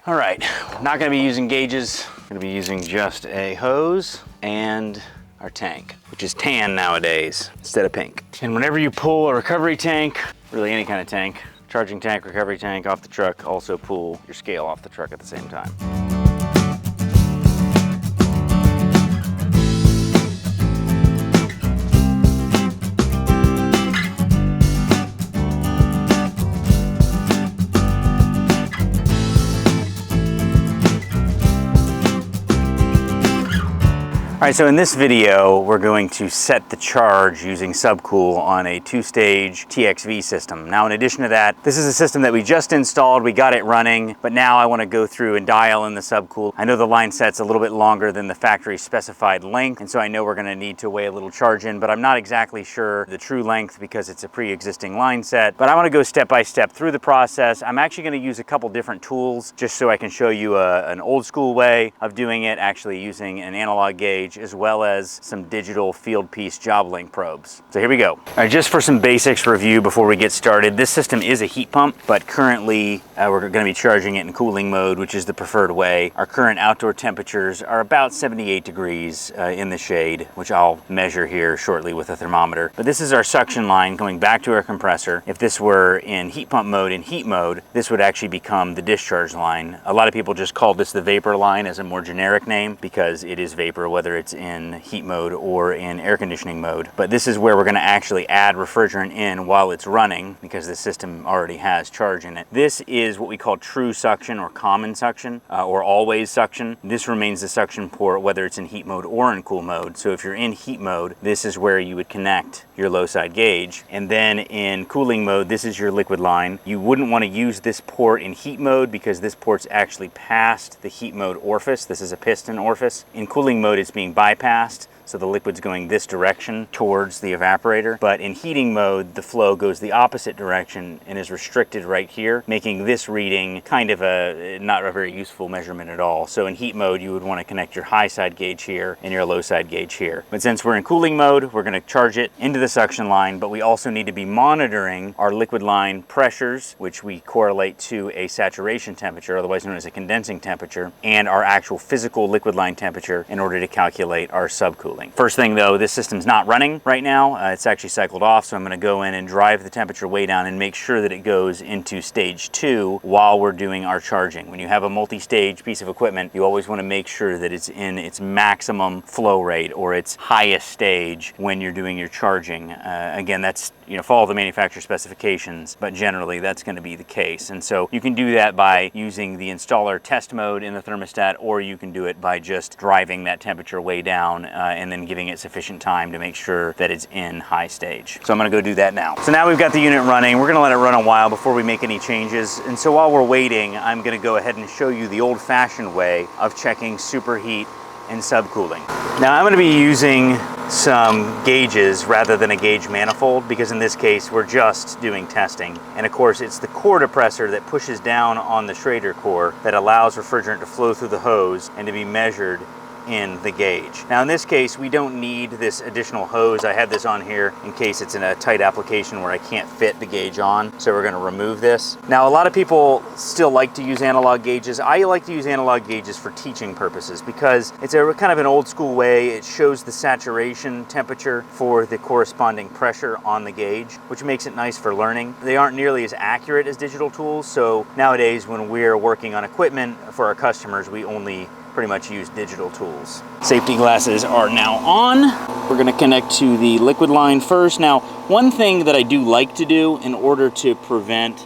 All right, not gonna be using gauges. Gonna be using just a hose and our tank, which is tan nowadays instead of pink. And whenever you pull a recovery tank, really any kind of tank, charging tank, recovery tank off the truck, also pull your scale off the truck at the same time. All right, so in this video, we're going to set the charge using Subcool on a 2-stage TXV system. Now, in addition to that, this is a system that we just installed, we got it running, but now I wanna go through and dial in the Subcool. I know the line set's a little bit longer than the factory specified length, and so I know we're gonna need to weigh a little charge in, but I'm not exactly sure the true length because it's a pre-existing line set. But I wanna go step by step through the process. I'm actually gonna use a couple different tools just so I can show you an old school way of doing it, actually using an analog gauge, as well as some digital field piece job length probes. So here we go. All right, just for some basics review before we get started, this system is a heat pump, but currently we're going to be charging it in cooling mode, which is the preferred way. Our current outdoor temperatures are about 78 degrees in the shade, which I'll measure here shortly with a thermometer. But this is our suction line going back to our compressor. If this were in heat pump mode, in heat mode, this would actually become the discharge line. A lot of people just call this the vapor line as a more generic name because it is vapor, whether it's in heat mode or in air conditioning mode. But this is where we're going to actually add refrigerant in while it's running because the system already has charge in it. This is what we call true suction or common suction or always suction. This remains the suction port whether it's in heat mode or in cool mode. So if you're in heat mode, this is where you would connect your low side gauge. And then in cooling mode, this is your liquid line. You wouldn't want to use this port in heat mode because this port's actually past the heat mode orifice. This is a piston orifice. In cooling mode, it's being bypassed, so the liquid's going this direction towards the evaporator. But in heating mode, the flow goes the opposite direction and is restricted right here, making this reading kind of not a very useful measurement at all. So in heat mode, you would want to connect your high side gauge here and your low side gauge here. But since we're in cooling mode, we're going to charge it into the suction line, but we also need to be monitoring our liquid line pressures, which we correlate to a saturation temperature, otherwise known as a condensing temperature, and our actual physical liquid line temperature in order to calculate our subcooling. First thing though, this system's not running right now. It's actually cycled off, so I'm going to go in and drive the temperature way down and make sure that it goes into stage 2 while we're doing our charging. When you have a multi-stage piece of equipment, you always want to make sure that it's in its maximum flow rate or its highest stage when you're doing your charging. Again, that's, follow the manufacturer specifications, but generally that's going to be the case. And so you can do that by using the installer test mode in the thermostat, or you can do it by just driving that temperature way down and then giving it sufficient time to make sure that it's in high stage. So I'm going to go do that now. So now we've got the unit running. We're going to let it run a while before we make any changes. And so while we're waiting, I'm going to go ahead and show you the old-fashioned way of checking superheat and subcooling. Now I'm going to be using some gauges rather than a gauge manifold because in this case we're just doing testing. And of course it's the core depressor that pushes down on the Schrader core that allows refrigerant to flow through the hose and to be measured in the gauge. Now in this case we don't need this additional hose. I have this on here in case it's in a tight application where I can't fit the gauge on, so we're going to remove this. Now a lot of people still like to use analog gauges. I like to use analog gauges for teaching purposes because it's a kind of an old school way. It shows the saturation temperature for the corresponding pressure on the gauge, which makes it nice for learning. They aren't nearly as accurate as digital tools, so nowadays when we're working on equipment for our customers, we only pretty much use digital tools. Safety glasses are now on. We're going to connect to the liquid line first. Now, one thing that I do like to do in order to prevent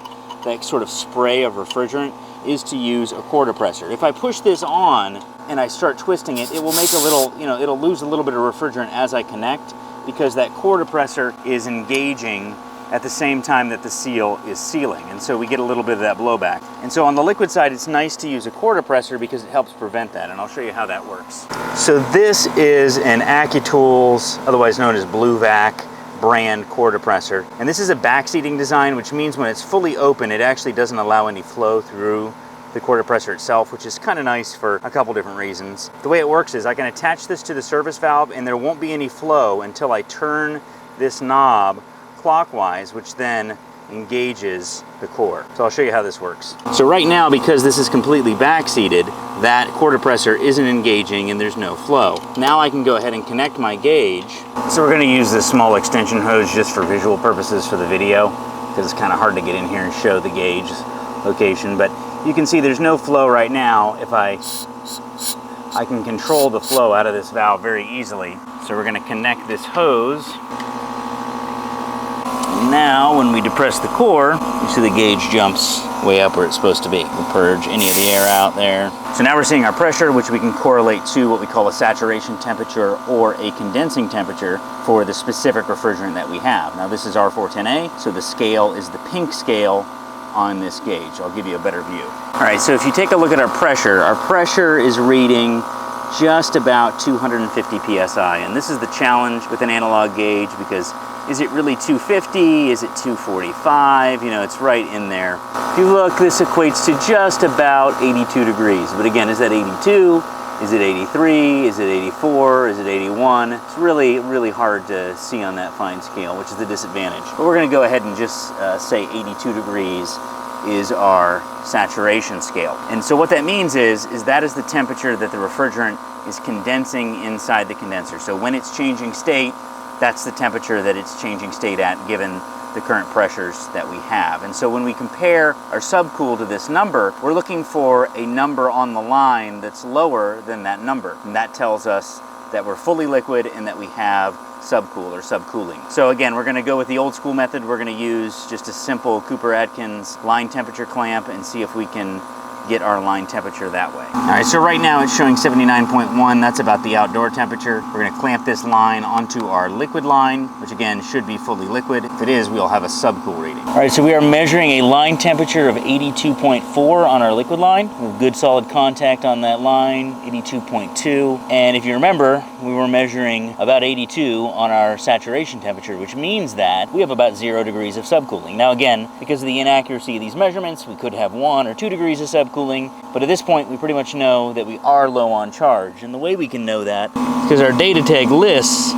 that sort of spray of refrigerant is to use a core depressor. If I push this on and I start twisting it, it will make a little, it'll lose a little bit of refrigerant as I connect because that core depressor is engaging at the same time that the seal is sealing, and so we get a little bit of that blowback. And so on the liquid side, it's nice to use a core depressor because it helps prevent that, and I'll show you how that works. So this is an AccuTools, otherwise known as Blue Vac, brand core depressor, and this is a backseating design, which means when it's fully open, it actually doesn't allow any flow through the core depressor itself, which is kind of nice for a couple different reasons. The way it works is I can attach this to the service valve, and there won't be any flow until I turn this knob clockwise, which then engages the core. So I'll show you how this works. So right now, because this is completely backseated, that core depressor isn't engaging and there's no flow. Now I can go ahead and connect my gauge. So we're gonna use this small extension hose just for visual purposes for the video, because it's kind of hard to get in here and show the gauge location, but you can see there's no flow right now. If I can control the flow out of this valve very easily. So we're gonna connect this hose. Now, when we depress the core, you see the gauge jumps way up where it's supposed to be. We'll purge any of the air out there. So now we're seeing our pressure, which we can correlate to what we call a saturation temperature or a condensing temperature for the specific refrigerant that we have. Now this is R410A, so the scale is the pink scale on this gauge. I'll give you a better view. All right, so if you take a look at our pressure is reading just about 250 PSI. And this is the challenge with an analog gauge, because is it really 250? Is it 245? You know, it's right in there. If you look, this equates to just about 82 degrees. But again, is that 82? Is it 83? Is it 84? Is it 81? It's really, really hard to see on that fine scale, which is the disadvantage. But we're gonna go ahead and just say 82 degrees is our saturation scale. And so what that means is that is the temperature that the refrigerant is condensing inside the condenser. So when it's changing state, that's the temperature that it's changing state at given the current pressures that we have. And so when we compare our subcool to this number, we're looking for a number on the line that's lower than that number. And that tells us that we're fully liquid and that we have subcool or subcooling. So again, we're gonna go with the old school method. We're gonna use just a simple Cooper-Atkins line temperature clamp and see if we can get our line temperature that way. All right, so right now it's showing 79.1. That's about the outdoor temperature. We're gonna clamp this line onto our liquid line, which again should be fully liquid. If it is, we'll have a subcool reading. All right, so we are measuring a line temperature of 82.4 on our liquid line. We have good solid contact on that line, 82.2. And if you remember, we were measuring about 82 on our saturation temperature, which means that we have about 0 degrees of subcooling. Now again, because of the inaccuracy of these measurements, we could have 1 or 2 degrees of subcooling, but at this point we pretty much know that we are low on charge. And the way we can know that is because our data tag lists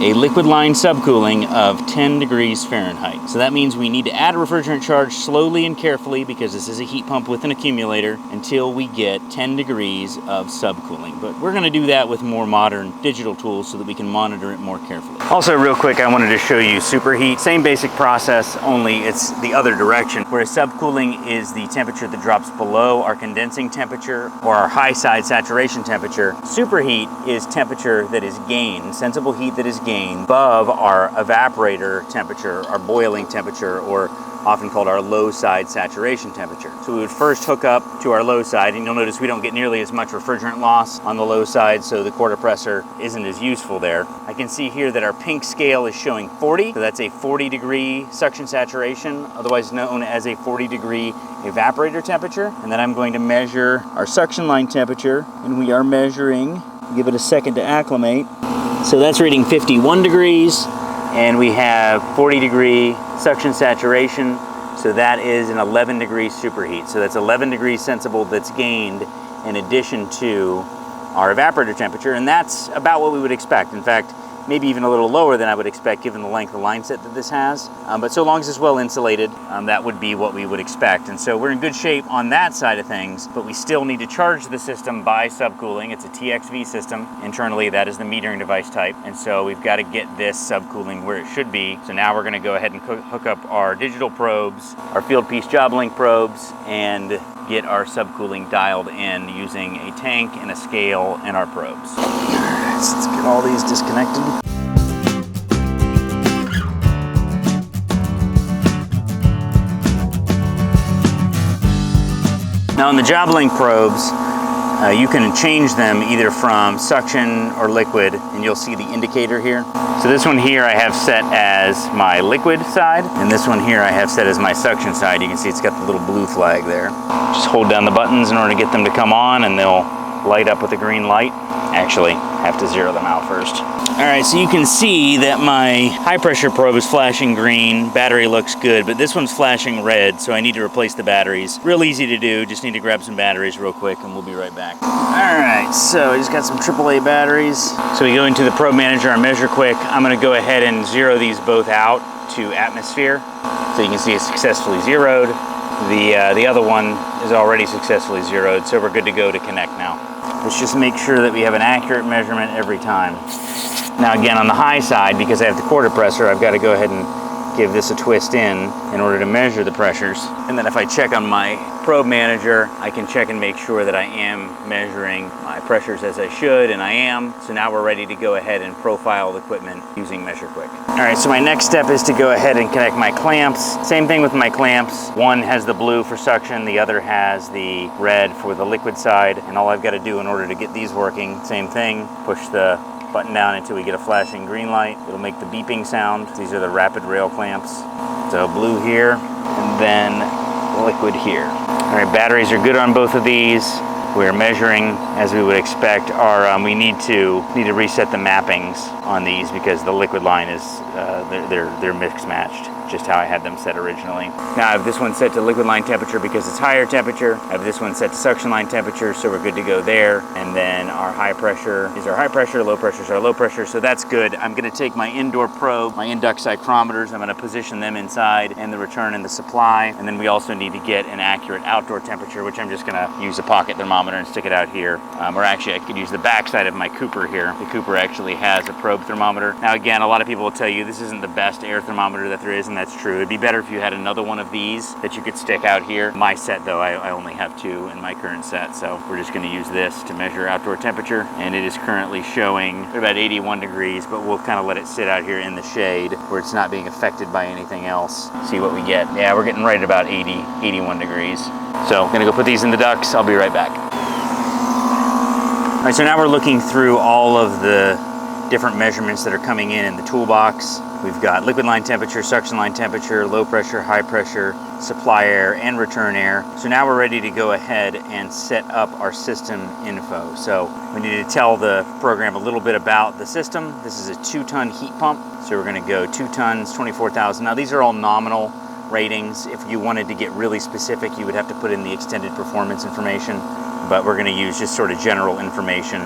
a liquid line subcooling of 10 degrees Fahrenheit. So that means we need to add a refrigerant charge slowly and carefully, because this is a heat pump with an accumulator, until we get 10 degrees of subcooling. But we're gonna do that with more modern digital tools so that we can monitor it more carefully. Also real quick, I wanted to show you superheat. Same basic process, only it's the other direction. Whereas subcooling is the temperature that drops below our condensing temperature or our high side saturation temperature, superheat is temperature that is gained, sensible heat that is gained above our evaporator temperature, our boiling temperature, or often called our low side saturation temperature. So we would first hook up to our low side, and you'll notice we don't get nearly as much refrigerant loss on the low side, so the core depressor isn't as useful there. I can see here that our pink scale is showing 40, so that's a 40 degree suction saturation, otherwise known as a 40 degree evaporator temperature. And then I'm going to measure our suction line temperature, and we are measuring, give it a second to acclimate. So that's reading 51 degrees, and we have 40 degree suction saturation, so that is an 11 degree superheat. So that's 11 degrees sensible that's gained in addition to our evaporator temperature, and that's about what we would expect. In fact, maybe even a little lower than I would expect given the length of line set that this has. But so long as it's well insulated, that would be what we would expect. And so we're in good shape on that side of things, but we still need to charge the system by subcooling. It's a TXV system. Internally, that is the metering device type. And so we've got to get this subcooling where it should be. So now we're going to go ahead and hook up our digital probes, our field piece job link probes, and get our subcooling dialed in using a tank and a scale and our probes. Let's get all these disconnected. Now in the job link probes, you can change them either from suction or liquid, and you'll see the indicator here. So this one here I have set as my liquid side, and this one here I have set as my suction side. You can see it's got the little blue flag there. Just hold down the buttons in order to get them to come on, and they'll light up with a green light. Actually, have to zero them out first. All right, so you can see that my high pressure probe is flashing green, battery looks good, but this one's flashing red, so I need to replace the batteries. Real easy to do, just need to grab some batteries real quick and we'll be right back. All right, so I just got some AAA batteries. So we go into the probe manager and measure quick. I'm gonna go ahead and zero these both out. to atmosphere. So you can see it's successfully zeroed. The other one is already successfully zeroed, so we're good to go to connect now. Let's just make sure that we have an accurate measurement every time. Now again, on the high side, because I have the quarter pressure, I've got to go ahead and give this a twist in order to measure the pressures. And then if I check on my probe manager, I can check and make sure that I am measuring my pressures as I should, and I am. So now we're ready to go ahead and profile the equipment using MeasureQuick. All right, so my next step is to go ahead and connect my clamps. Same thing with my clamps. One has the blue for suction, the other has the red for the liquid side. And all I've got to do in order to get these working, same thing, push the button down until we get a flashing green light. It'll make the beeping sound. These are the rapid rail clamps. So blue here, and then liquid here. All right, batteries are good on both of these. We're measuring as we would expect. We need to reset the mappings on these because the liquid line is they're mix matched, just how I had them set originally. Now I have this one set to liquid line temperature because it's higher temperature. I have this one set to suction line temperature, so we're good to go there. And then our high pressure is our high pressure, low pressure is our low pressure, so that's good. I'm gonna take my indoor probe, my induct cycrometers, I'm gonna position them inside and the return and the supply. And then we also need to get an accurate outdoor temperature, which I'm just gonna use a pocket thermometer and stick it out here. Or actually I could use the back side of my Cooper here. The Cooper actually has a probe thermometer. Now again, a lot of people will tell you this isn't the best air thermometer that there is, and that's true. It'd be better if you had another one of these that you could stick out here. My set though, I only have two in my current set, so we're just gonna use this to measure outdoor temperature. And it is currently showing about 81 degrees, but we'll kind of let it sit out here in the shade where it's not being affected by anything else. See what we get. Yeah, we're getting right at about 81 degrees. So I'm gonna go put these in the ducts. I'll be right back. All right, so now we're looking through all of the different measurements that are coming in the toolbox. We've got liquid line temperature, suction line temperature, low pressure, high pressure, supply air, and return air. So now we're ready to go ahead and set up our system info. So we need to tell the program a little bit about the system. This is a 2-ton heat pump. So we're gonna go 2 tons, 24,000. Now these are all nominal ratings. If you wanted to get really specific, you would have to put in the extended performance information, but we're gonna use just sort of general information.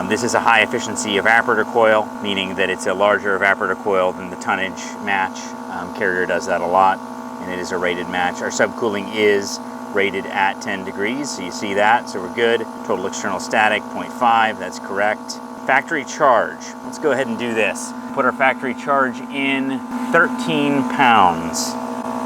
This is a high efficiency evaporator coil, meaning that it's a larger evaporator coil than the tonnage match. Carrier does that a lot, and it is a rated match. Our subcooling is rated at 10 degrees, so you see that, so we're good. Total external static, 0.5, that's correct. Factory charge, let's go ahead and do this. Put our factory charge in 13 pounds.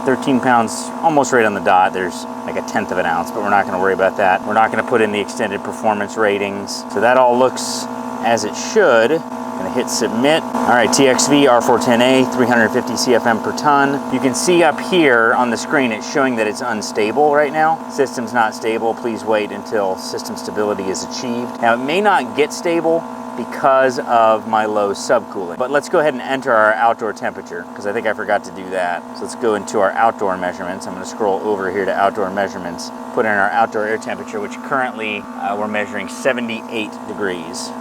13 pounds, almost right on the dot. There's like a 1/10 of an ounce, but we're not gonna worry about that. We're not gonna put in the extended performance ratings. So that all looks as it should. Gonna hit submit. All right, TXV R410A, 350 CFM per ton. You can see up here on the screen, it's showing that it's unstable right now. System's not stable. Please wait until system stability is achieved. Now it may not get stable because of my low subcooling. But let's go ahead and enter our outdoor temperature, because I think I forgot to do that. So let's go into our outdoor measurements. I'm gonna scroll over here to outdoor measurements, put in our outdoor air temperature, which currently we're measuring 78 degrees.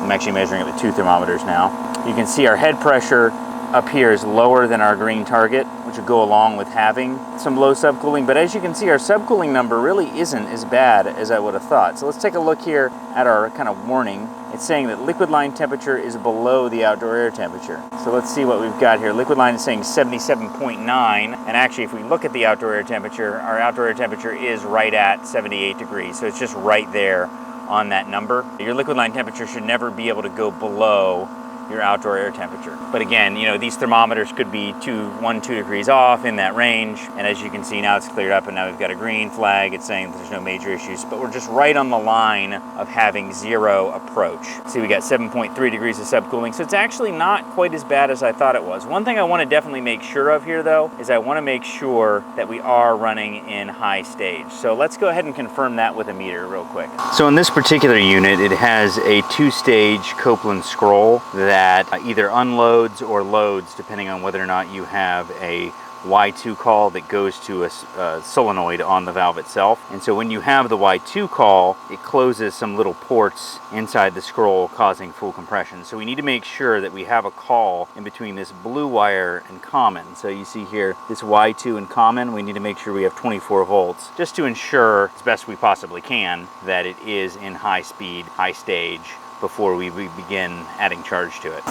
I'm actually measuring it with 2 thermometers now. You can see our head pressure up here is lower than our green target, which would go along with having some low subcooling. But as you can see, our subcooling number really isn't as bad as I would have thought. So let's take a look here at our kind of warning. It's saying that liquid line temperature is below the outdoor air temperature. So let's see what we've got here. Liquid line is saying 77.9. And actually, if we look at the outdoor air temperature, our outdoor air temperature is right at 78 degrees. So it's just right there on that number. Your liquid line temperature should never be able to go below your outdoor air temperature. But again, you know, these thermometers could be 1, 2 degrees off in that range. And as you can see, now it's cleared up and now we've got a green flag. It's saying there's no major issues, but we're just right on the line of having zero approach. See, we got 7.3 degrees of subcooling. So it's actually not quite as bad as I thought it was. One thing I want to definitely make sure of here though, is I want to make sure that we are running in high stage. So let's go ahead and confirm that with a meter real quick. So in this particular unit, it has a 2-stage Copeland scroll that either unloads or loads depending on whether or not you have a Y2 call that goes to a solenoid on the valve itself. And so when you have the Y2 call, it closes some little ports inside the scroll, causing full compression. So we need to make sure that we have a call in between this blue wire and common. So you see here, this Y2 and common, we need to make sure we have 24 volts, just to ensure as best we possibly can that it is in high speed, high stage, before we begin adding charge to it.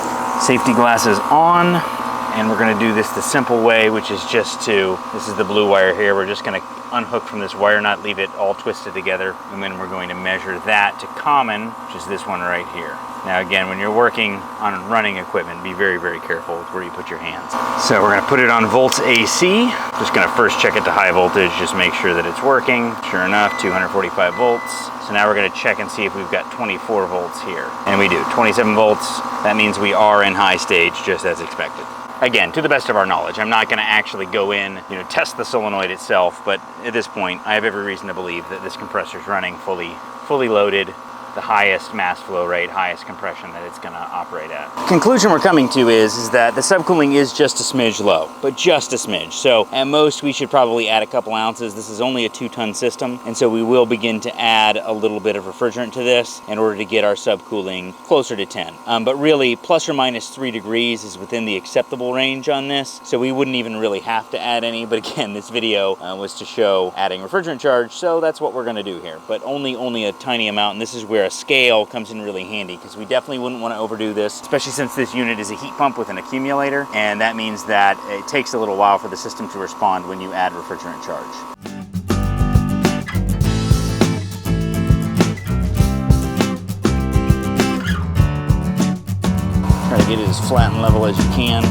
Safety glasses on. And we're gonna do this the simple way, which is just to, this is the blue wire here, we're just gonna unhook from this wire nut, leave it all twisted together, and then we're going to measure that to common, which is this one right here. Now again, when you're working on running equipment, be very, very careful with where you put your hands. So we're gonna put it on volts AC. Just gonna first check it to high voltage, just make sure that it's working. Sure enough, 245 volts. So now we're gonna check and see if we've got 24 volts here. And we do, 27 volts. That means we are in high stage, just as expected. Again, to the best of our knowledge, I'm not gonna actually go in, test the solenoid itself, but at this point, I have every reason to believe that this compressor is running fully loaded, the highest mass flow rate, highest compression that it's gonna operate at. Conclusion we're coming to is that the subcooling is just a smidge low, but just a smidge. So at most we should probably add a couple ounces. This is only a 2-ton system, and so we will begin to add a little bit of refrigerant to this in order to get our subcooling closer to 10. But really, plus or minus 3 degrees is within the acceptable range on this, so we wouldn't even really have to add any. But again, this video was to show adding refrigerant charge, so that's what we're gonna do here, but only a tiny amount, and this is where a scale comes in really handy, because we definitely wouldn't want to overdo this, especially since this unit is a heat pump with an accumulator, and that means that it takes a little while for the system to respond when you add refrigerant charge. Try to get it as flat and level as you can.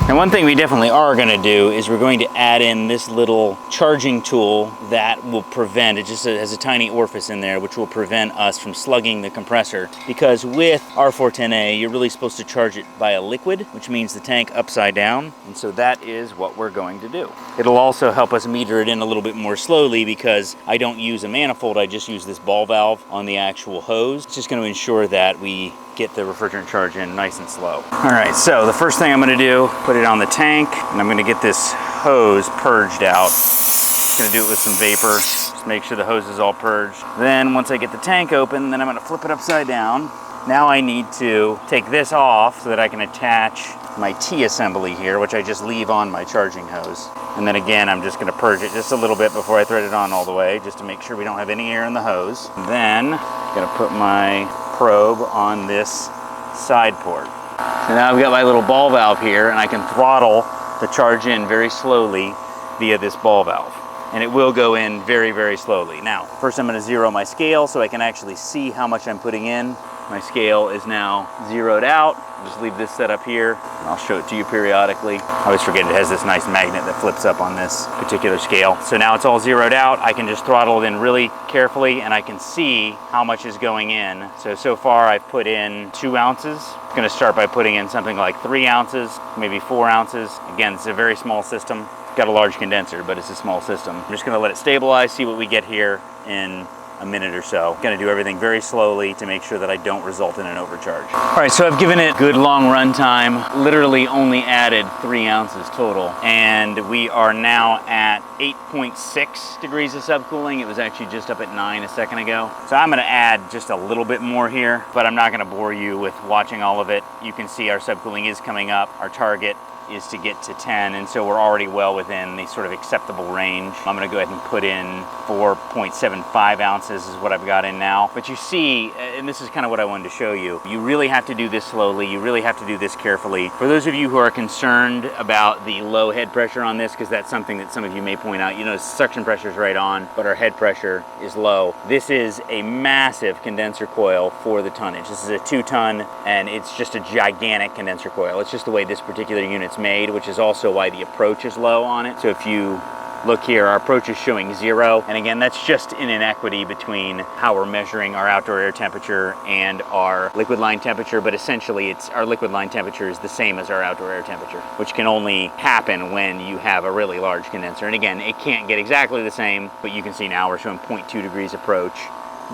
And one thing we definitely are going to do is we're going to add in this little charging tool that will prevent, it just has a tiny orifice in there, which will prevent us from slugging the compressor. Because with R410A, you're really supposed to charge it by a liquid, which means the tank upside down. And so that is what we're going to do. It'll also help us meter it in a little bit more slowly, because I don't use a manifold, I just use this ball valve on the actual hose. It's just going to ensure that we get the refrigerant charge in nice and slow. All right, so the first thing I'm gonna do, put it on the tank, and I'm gonna get this hose purged out. Just gonna do it with some vapor, just make sure the hose is all purged. Then once I get the tank open, then I'm gonna flip it upside down. Now I need to take this off so that I can attach my T-assembly here, which I just leave on my charging hose. And then again, I'm just gonna purge it just a little bit before I thread it on all the way, just to make sure we don't have any air in the hose. And then I'm gonna put my probe on this side port. So now I've got my little ball valve here, and I can throttle the charge in very slowly via this ball valve. And it will go in very, very slowly. Now, first I'm gonna zero my scale so I can actually see how much I'm putting in. My scale is now zeroed out. I'll just leave this set up here, and I'll show it to you periodically. I always forget it has this nice magnet that flips up on this particular scale. So now it's all zeroed out. I can just throttle it in really carefully, and I can see how much is going in. So far I've put in 2 ounces. I'm gonna start by putting in something like 3 ounces, maybe 4 ounces. Again, it's a very small system. It's got a large condenser, but it's a small system. I'm just gonna let it stabilize, see what we get here in a minute or so. I'm gonna do everything very slowly to make sure that I don't result in an overcharge. All right, so I've given it good long run time, literally only added 3 ounces total, and we are now at 8.6 degrees of subcooling. It was actually just up at 9 a second ago. So I'm gonna add just a little bit more here, but I'm not gonna bore you with watching all of it. You can see our subcooling is coming up. Our target is to get to 10, and so we're already well within the sort of acceptable range. I'm gonna go ahead and put in 4.75 ounces is what I've got in now. But you see, and this is kind of what I wanted to show you, you really have to do this slowly, you really have to do this carefully. For those of you who are concerned about the low head pressure on this, because that's something that some of you may point out, suction pressure is right on, but our head pressure is low. This is a massive condenser coil for the tonnage. This is a 2-ton, and it's just a gigantic condenser coil. It's just the way this particular unit's made, which is also why the approach is low on it. So if you look here, our approach is showing 0. And again, that's just an inequity between how we're measuring our outdoor air temperature and our liquid line temperature. But essentially, our liquid line temperature is the same as our outdoor air temperature, which can only happen when you have a really large condenser. And again, it can't get exactly the same, but you can see now we're showing 0.2 degrees approach.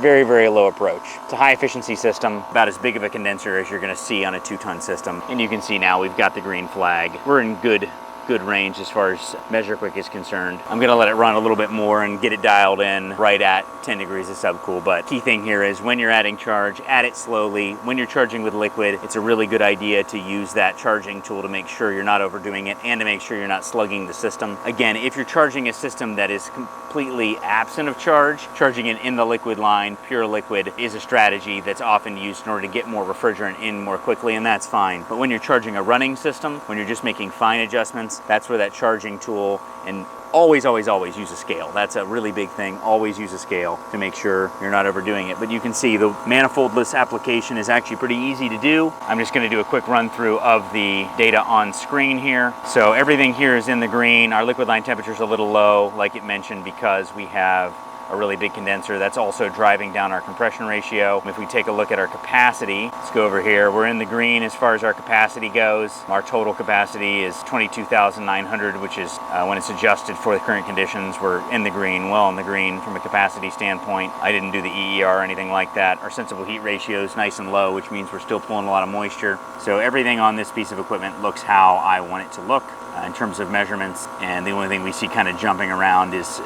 Very, very low approach. It's a high efficiency system, about as big of a condenser as you're gonna see on a 2-ton system. And you can see now we've got the green flag. We're in good good range as far as measure quick is concerned. I'm gonna let it run a little bit more and get it dialed in right at 10 degrees of subcool. But key thing here is when you're adding charge, add it slowly. When you're charging with liquid, it's a really good idea to use that charging tool to make sure you're not overdoing it and to make sure you're not slugging the system. Again, if you're charging a system that is completely absent of charge, charging it in the liquid line, pure liquid, is a strategy that's often used in order to get more refrigerant in more quickly, and that's fine. But when you're charging a running system, when you're just making fine adjustments, that's where that charging tool, and always use a scale. That's a really big thing. Always use a scale to make sure you're not overdoing it. But you can see the manifoldless application is actually pretty easy to do. I'm just going to do a quick run through of the data on screen here. So everything here is in the green. Our liquid line temperature is a little low, like it mentioned, because we have a really big condenser that's also driving down our compression ratio. If we take a look at our capacity, let's go over here. We're in the green as far as our capacity goes. Our total capacity is 22,900, which is when it's adjusted for the current conditions, we're in the green, well in the green from a capacity standpoint. I didn't do the EER or anything like that. Our sensible heat ratio is nice and low, which means we're still pulling a lot of moisture. So everything on this piece of equipment looks how I want it to look in terms of measurements, and the only thing we see kind of jumping around is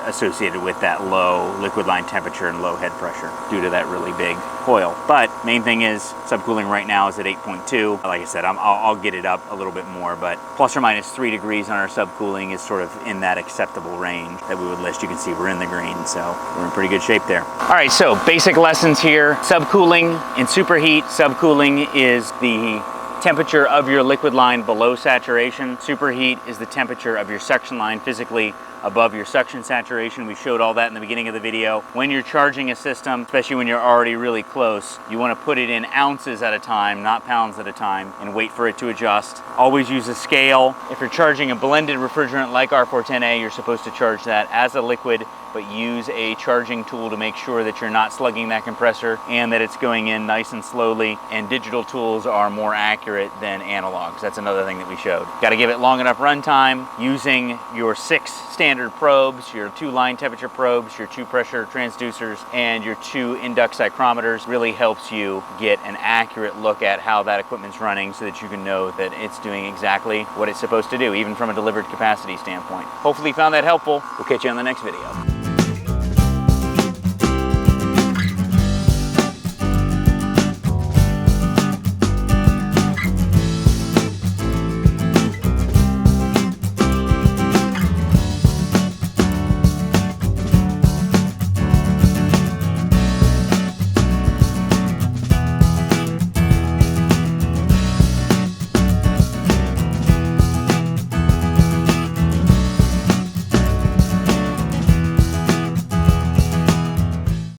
associated with that low liquid line temperature and low head pressure due to that really big coil. But main thing is subcooling right now is at 8.2. Like I said, I'll get it up a little bit more, but plus or minus 3 degrees on our subcooling is sort of in that acceptable range that we would list. You can see we're in the green, so we're in pretty good shape there. All right, so basic lessons here. Subcooling and superheat. Subcooling is the temperature of your liquid line below saturation. Superheat is the temperature of your suction line physically above your suction saturation. We showed all that in the beginning of the video. When you're charging a system, especially when you're already really close, you want to put it in ounces at a time, not pounds at a time, and wait for it to adjust. Always use a scale. If you're charging a blended refrigerant like R410A, you're supposed to charge that as a liquid, but use a charging tool to make sure that you're not slugging that compressor and that it's going in nice and slowly. And digital tools are more accurate than analogs. That's another thing that we showed. Got to give it long enough runtime. Using your 6 standard probes, your 2 line temperature probes, your 2 pressure transducers, and your 2 induct psychrometers really helps you get an accurate look at how that equipment's running so that you can know that it's doing exactly what it's supposed to do, even from a delivered capacity standpoint. Hopefully you found that helpful. We'll catch you on the next video.